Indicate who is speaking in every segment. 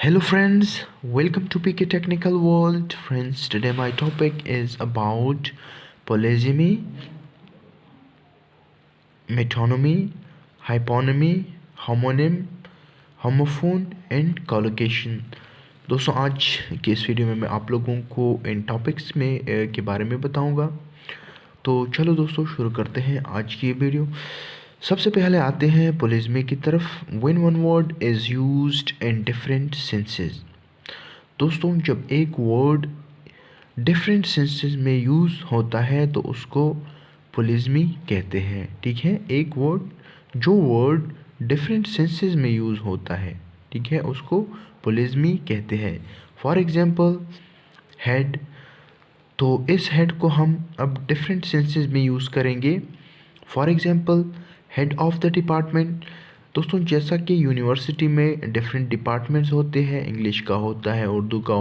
Speaker 1: Hello friends, welcome to PK Technical World. Friends, today my topic is about polygamy, metonymy, hyponymy, homonym, homophone and collocation। दोस्तों आज के इस video में मैं आप लोगों को इन टॉपिक्स में के बारे में बताऊंगा। तो चलो दोस्तों शुरू करते हैं आज की ये वीडियो। सबसे पहले आते हैं पोलिज्मी की तरफ। When one word is used in different senses. दोस्तों जब एक वर्ड डिफरेंट सेंसेस में यूज़ होता है तो उसको पोलिज्मी कहते हैं। ठीक है, एक वर्ड डिफरेंट सेंसेस में यूज़ होता है, ठीक है, उसको पोलिज्मी कहते हैं। फॉर एग्जांपल हेड, तो इस हेड को हम अब डिफरेंट सेंसेस में यूज़ करेंगे। For example head of the department. दोस्तों जैसा कि यूनिवर्सिटी में डिफरेंट डिपार्टमेंट्स होते हैं, इंग्लिश का होता है, उर्दू का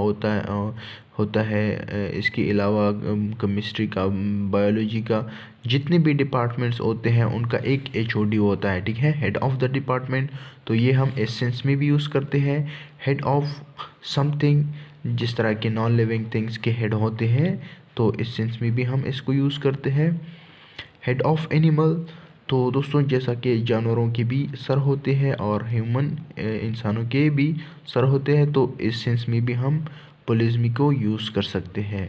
Speaker 1: होता है, इसके अलावा केमिस्ट्री का, बायोलॉजी का, जितने भी डिपार्टमेंट्स होते हैं उनका एक एचओडी होता है, ठीक है, हेड ऑफ द डिपार्टमेंट। तो ये हम इस सेंस में भी यूज़ करते हैं। हेड ऑफ समथिंग, जिस तरह के नॉन लिविंग थिंग्स के हेड होते हैं, तो इस सेंस में भी हम इसको यूज़ करते हैं। हेड ऑफ एनिमल, तो दोस्तों जैसा कि जानवरों के भी सर होते हैं और इंसानों के भी सर होते हैं, तो इस सेंस में भी हम पोलिज्मी को यूज़ कर सकते हैं।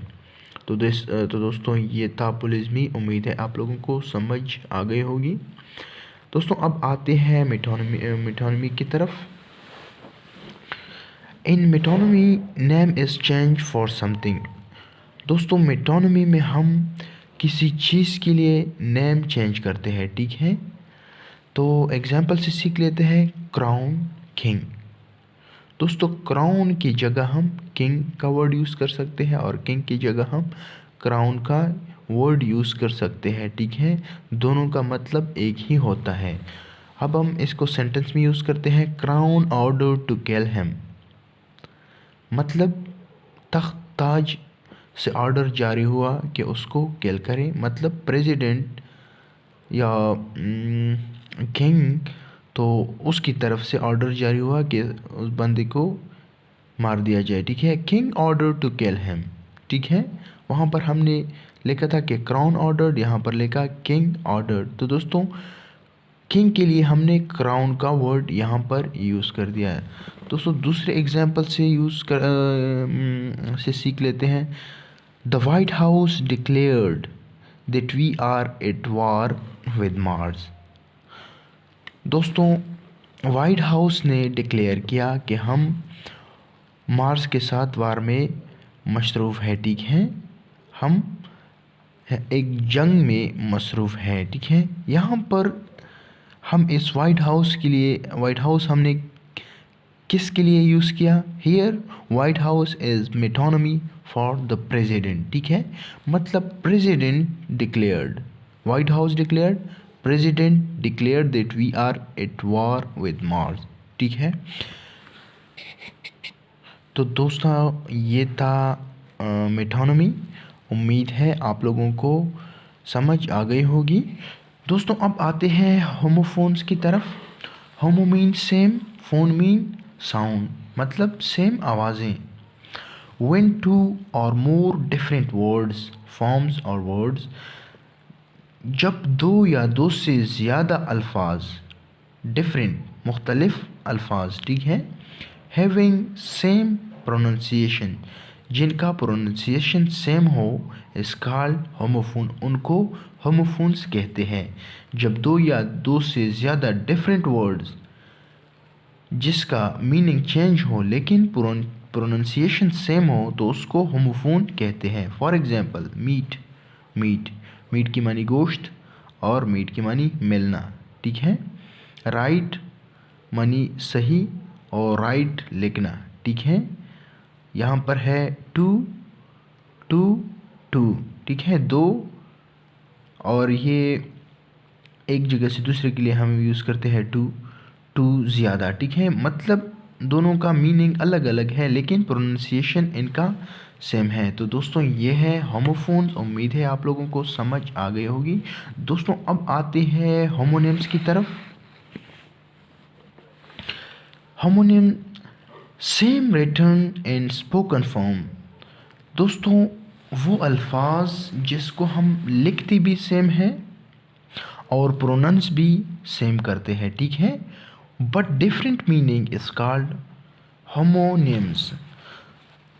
Speaker 1: तो दोस्तों ये था पोलिज्मी। उम्मीद है आप लोगों को समझ आ गई होगी। दोस्तों अब आते हैं मेटोनिमी की तरफ। In metonymy name is change for something. दोस्तों मेटोनिमी में हम किसी चीज़ के लिए नेम चेंज करते हैं, ठीक है। तो एग्जांपल से सीख लेते हैं क्राउन, किंग। दोस्तों क्राउन की जगह हम किंग का वर्ड यूज़ कर सकते हैं और किंग की जगह हम क्राउन का वर्ड यूज़ कर सकते हैं, ठीक है। दोनों का मतलब एक ही होता है। अब हम इसको सेंटेंस में यूज़ करते हैं। Crown order to kill him, मतलब तख्त ताज से ऑर्डर जारी हुआ कि उसको किल करें। मतलब प्रेसिडेंट या किंग, तो उसकी तरफ से ऑर्डर जारी हुआ कि उस बंदे को मार दिया जाए, ठीक है। King order to kill him, ठीक है। वहाँ पर हमने लिखा था कि क्राउन ऑर्डर, यहाँ पर लिखा किंग ऑर्डर। तो दोस्तों किंग के लिए हमने क्राउन का वर्ड यहाँ पर यूज़ कर दिया है। दोस्तों दूसरे एग्जाम्पल से से सीख लेते हैं। The White House declared that we are at war with Mars. दोस्तों वाइट हाउस ने डिक्लेयर किया कि हम मार्स के साथ वार में मशरूफ़ है, ठीक है, हम एक जंग में मसरूफ़ है, ठीक है। यहाँ पर हम इस वाइट हाउस हमने किसके लिए यूज़ किया? Here White House is metonymy for the president, ठीक है। मतलब president declared, White House declared, president declared that we are at war with Mars, ठीक है। तो दोस्तों ये था मेटोनिमी। उम्मीद है आप लोगों को समझ आ गई होगी। दोस्तों अब आते हैं होमोफोन्स की तरफ। Homo mean same, phone mean sound, मतलब सेम आवाज़ें। व्हेन टू और मोर डिफरेंट वर्ड्स, फॉर्म्स और वर्ड्स, जब दो या दो से ज़्यादा अल्फाज, डिफरेंट मुख्तलिफ अल्फाज, ठीक है, हैविंग सेम प्रोनाउंसिएशन, जिनका प्रोनाउंसिएशन सेम हो, इस कॉल्ड होमोफोन, उनको होमोफोन्स कहते हैं। जब दो या दो से ज़्यादा डिफरेंट वर्ड्स जिसका मीनिंग चेंज हो लेकिन प्रोनाउंसिएशन सेम हो तो उसको होमोफोन कहते हैं। फॉर एग्जांपल मीट, मीट की मानी गोश्त और मीट की मानी मिलना, ठीक है। राइट मानी सही और राइट लिखना, ठीक है। यहाँ पर है टू, ठीक है, दो, और ये एक जगह से दूसरे के लिए हम यूज़ करते हैं टू ज़्यादा, ठीक है। मतलब दोनों का मीनिंग अलग अलग है लेकिन प्रोनाउंसिएशन इनका सेम है। तो दोस्तों ये है होमोफोन्स। उम्मीद है आप लोगों को समझ आ गई होगी। दोस्तों अब आते हैं होमोनिम्स की तरफ। Homonym same written and spoken form. दोस्तों वो अल्फाज जिसको हम लिखते भी सेम हैं और प्रोनाउंस भी सेम करते हैं, ठीक है, but different meaning is called homonyms.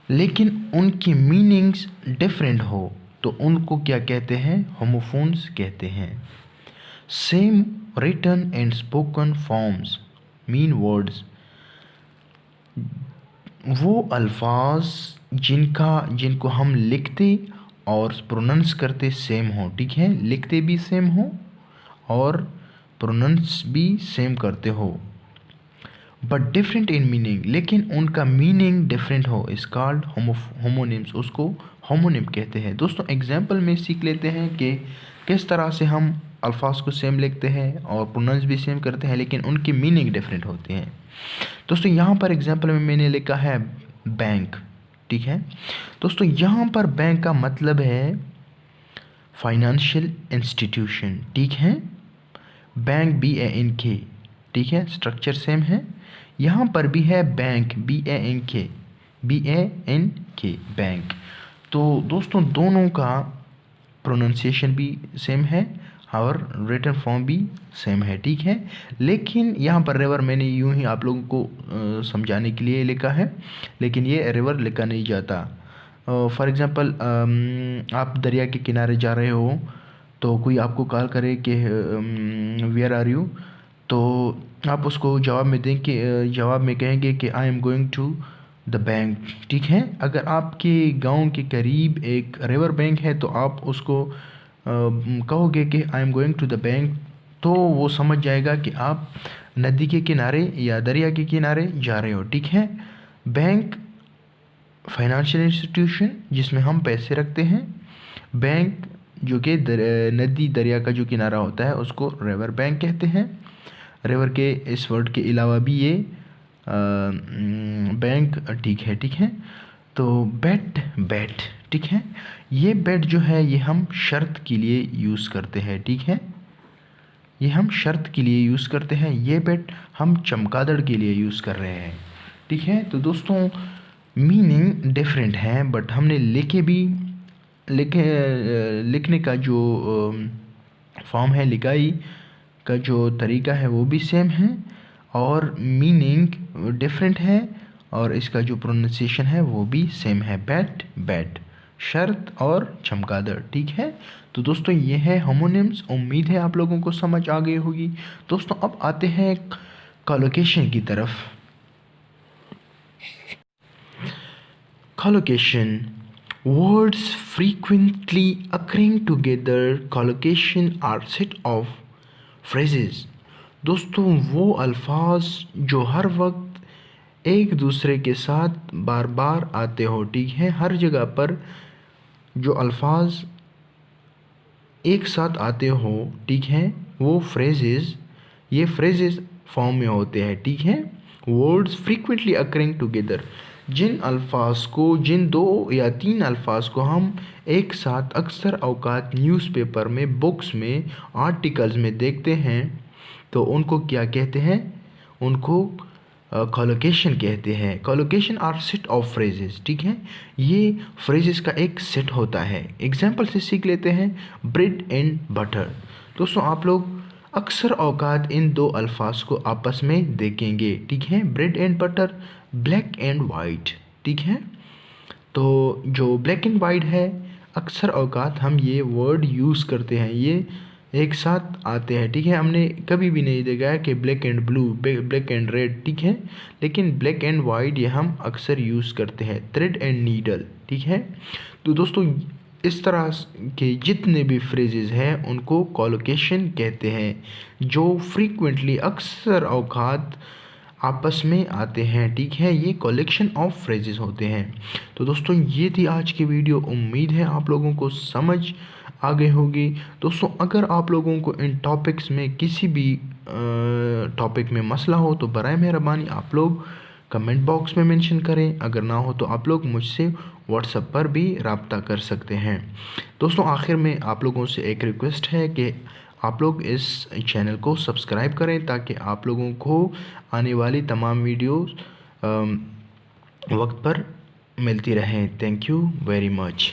Speaker 1: लेकिन उनकी मीनिंग्स डिफरेंट हो तो उनको क्या कहते हैं? होमोफोन्स कहते हैं। Same written and spoken forms mean words, वो अल्फाज जिनको हम लिखते और प्रोनाउंस करते सेम हो, ठीक है, लिखते भी सेम हो और प्रोनाउंस भी सेम करते हो, बट डिफरेंट इन मीनिंग, लेकिन उनका मीनिंग डिफरेंट हो, इस कॉल्ड होमोनिम्स, उसको होमोनिम कहते हैं। दोस्तों एग्जाम्पल में सीख लेते हैं कि किस तरह से हम अल्फाज को सेम लिखते हैं और प्रोनाउंस भी सेम करते हैं, लेकिन उनकी मीनिंग डिफरेंट होते हैं। दोस्तों यहाँ पर एग्जाम्पल में मैंने लिखा है बैंक, ठीक है। दोस्तों यहाँ पर बैंक का मतलब है फाइनेंशियल इंस्टीट्यूशन, ठीक है, बैंक BANK, ठीक है, स्ट्रक्चर सेम है। यहाँ पर भी है बैंक BANK बैंक। तो दोस्तों दोनों का प्रोनाउंसिएशन भी सेम है और रिटन फॉर्म भी सेम है, ठीक है। लेकिन यहाँ पर रिवर मैंने यूं ही आप लोगों को समझाने के लिए लिखा है, लेकिन ये रिवर लिखा नहीं जाता। फॉर एग्ज़ाम्पल आप दरिया के किनारे जा रहे हो तो कोई आपको कॉल करे कि वेयर आर यू, तो आप उसको जवाब में दें कि जवाब में कहेंगे कि I am going to the bank, ठीक है। अगर आपके गांव के करीब एक रिवर बैंक है तो आप उसको कहोगे कि I am going to the bank, तो वो समझ जाएगा कि आप नदी के किनारे या दरिया के किनारे जा रहे हो, ठीक है। बैंक फाइनेंशियल इंस्टीट्यूशन जिसमें हम पैसे रखते हैं, बैंक जो कि नदी दरिया का जो किनारा होता है उसको रिवर बैंक कहते हैं। रिवर के इस वर्ड के अलावा भी ये बैंक ठीक है। तो बेट, ठीक है, ये बेट जो है ये हम शर्त के लिए यूज़ करते हैं, ठीक है, ये हम शर्त के लिए यूज़ करते हैं। ये बेट हम चमगादड़ के लिए यूज़ कर रहे हैं, ठीक है। तो दोस्तों मीनिंग डिफरेंट है, बट हमने लिखने का जो फॉर्म है, लिखाई का जो तरीका है वो भी सेम है और मीनिंग डिफरेंट है और इसका जो प्रोनाउंसिएशन है वो भी सेम है, बैट, शर्त और चमगादड़, ठीक है। तो दोस्तों ये है होमोनिम्स। उम्मीद है आप लोगों को समझ आ गई होगी। दोस्तों अब आते हैं कॉलोकेशन की तरफ। Collocation, words frequently occurring together. Collocation are set of phrases. दोस्तों वो अल्फाज जो हर वक्त एक दूसरे के साथ बार बार आते हो, ठीक है, हर जगह पर जो अल्फाज एक साथ आते हो, ठीक है, वो फ्रेजेस, ये फ्रेजेस फॉर्म में होते हैं, ठीक है। वर्ड्स फ्रीक्वेंटली अकरिंग टुगेदर, जिन अल्फाज को, जिन 2 या 3 अल्फाज को हम एक साथ अक्सर औकात न्यूज़पेपर में, बुक्स में, आर्टिकल्स में देखते हैं तो उनको क्या कहते हैं? उनको कॉलोकेशन कहते हैं। Collocation are set of phrases, ठीक है, ये फ्रेजेस का एक सेट होता है। एग्जाम्पल से सीख लेते हैं, ब्रेड एंड बटर। दोस्तों आप लोग अक्सर औकात इन 2 अल्फाज को आपस में देखेंगे, ठीक है, bread and butter, black and white, ठीक है। तो जो ब्लैक एंड वाइट है अक्सर औकात हम ये वर्ड यूज़ करते हैं, ये एक साथ आते हैं, ठीक है। हमने कभी भी नहीं देखा है कि black and blue, black and red, ठीक है, लेकिन ब्लैक एंड वाइट ये हम अक्सर यूज़ करते हैं। थ्रेड एंड नीडल, ठीक है। तो दोस्तों इस तरह के जितने भी फ्रेजेस हैं उनको कॉलोकेशन कहते हैं, जो फ्रीक्वेंटली अक्सर औकात आपस में आते हैं, ठीक है, ये कलेक्शन ऑफ फ्रेजेस होते हैं। तो दोस्तों ये थी आज की वीडियो। उम्मीद है आप लोगों को समझ आ गई होगी। दोस्तों अगर आप लोगों को इन टॉपिक्स में किसी भी टॉपिक में मसला हो तो बराए मेहरबानी आप लोग कमेंट बॉक्स में मेंशन करें। अगर ना हो तो आप लोग मुझसे व्हाट्सएप पर भी रब्ता कर सकते हैं। दोस्तों आखिर में आप लोगों से एक रिक्वेस्ट है कि आप लोग इस चैनल को सब्सक्राइब करें ताकि आप लोगों को आने वाली तमाम वीडियोस वक्त पर मिलती रहें। Thank you very much.